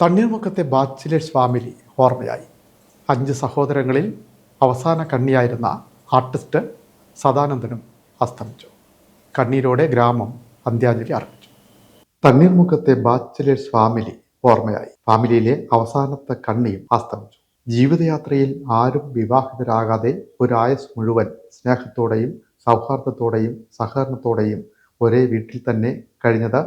തണ്ണീർമുക്കത്തെ bachelors family ഓർമ്മയായി. 5 സഹോദരങ്ങളിൽ അവസാന കണ്ണിയായിരുന്ന artist സദാനന്ദനും അസ്തമിച്ചു. കണ്ണീരോടെ ഗ്രാമം അന്ത്യാഞ്ജലി അർപ്പിച്ചു. തണ്ണീർമുക്കത്തെ ബാച്ചിലേഴ്സ് ഫാമിലി ഓർമ്മയായി. ഫാമിലിയിലെ അവസാനത്തെ കണ്ണിയും അസ്തമിച്ചു. ജീവിതയാത്രയിൽ ആരും വിവാഹിതരാകാതെ ഒരായുസ് മുഴുവൻ സ്നേഹത്തോടെയും സൗഹാർദ്ദത്തോടെയും സഹകരണത്തോടെയും ഒരേ വീട്ടിൽ തന്നെ കഴിഞ്ഞത്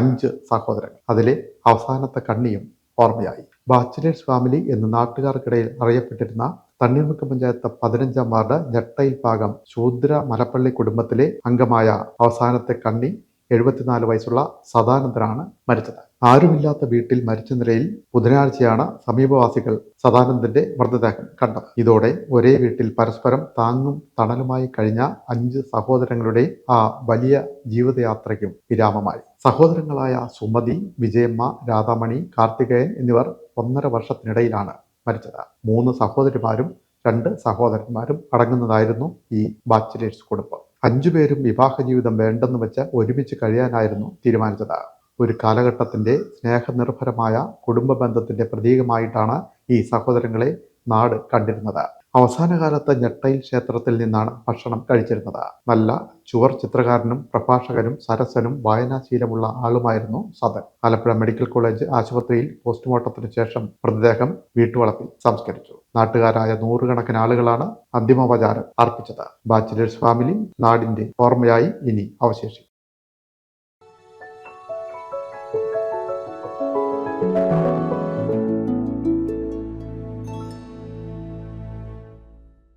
5 സഹോദരങ്ങൾ. അതിലെ അവസാനത്തെ കണ്ണിയും ഓർമ്മയായി. ബാച്ചിലേഴ്സ് ഫാമിലി എന്ന് നാട്ടുകാർക്കിടയിൽ അറിയപ്പെട്ടിരുന്ന തണ്ണീർമുക്കം പഞ്ചായത്ത് 15-ാം വാർഡ് ഞെട്ടയിൽ ഭാഗം ശൂദ്ര മലപ്പള്ളി കുടുംബത്തിലെ അംഗമായ അവസാനത്തെ കണ്ണി 74 വയസ്സുള്ള സദാനന്ദനാണ് മരിച്ചത്. ആരുമില്ലാത്ത വീട്ടിൽ മരിച്ച നിലയിൽ ബുധനാഴ്ചയാണ് സമീപവാസികൾ സദാനന്ദന്റെ മൃതദേഹം കണ്ടത്. ഇതോടെ ഒരേ വീട്ടിൽ പരസ്പരം താങ്ങും തണലുമായി കഴിഞ്ഞ 5 സഹോദരങ്ങളുടെ ആ വലിയ ജീവിതയാത്രയ്ക്കും വിരാമമായി. സഹോദരങ്ങളായ സുമതി, വിജയമ്മ, രാധാമണി, കാർത്തികേയൻ എന്നിവർ 1.5 വർഷത്തിനിടയിലാണ് മരിച്ചത്. 3 സഹോദരിമാരും 2 സഹോദരന്മാരും അടങ്ങുന്നതായിരുന്നു ഈ ബാച്ചിലേഴ്സ് കുടുംബം. 5 പേരും വിവാഹ ജീവിതം വേണ്ടെന്ന് വെച്ച് ഒരുമിച്ച് കഴിയാനായിരുന്നു തീരുമാനിച്ചത്. ഒരു കാലഘട്ടത്തിന്റെ സ്നേഹനിർഭരമായ കുടുംബ ബന്ധത്തിന്റെ പ്രതീകമായിട്ടാണ് ഈ സഹോദരങ്ങളെ നാട് കണ്ടിരുന്നത്. അവസാന കാലത്ത് ഞെട്ടയിൽ ക്ഷേത്രത്തിൽ നിന്നാണ് ഭക്ഷണം കഴിച്ചിരുന്നത്. നല്ല ചുവർ ചിത്രകാരനും പ്രഭാഷകനും സരസനും വായനാശീലമുള്ള ആളുമായിരുന്നു സദൻ. ആലപ്പുഴ മെഡിക്കൽ കോളേജ് ആശുപത്രിയിൽ പോസ്റ്റ്മോർട്ടത്തിന് ശേഷം മൃതദേഹം വീട്ടുവളപ്പിൽ സംസ്കരിച്ചു. നാട്ടുകാരായ 100 കണക്കിന് ആളുകളാണ് അന്തിമോപചാരം അർപ്പിച്ചത്. ബാച്ചിലേഴ്സ് ഫാമിലി നാടിന്റെ ഓർമ്മയായി ഇനി അവശേഷിക്കും.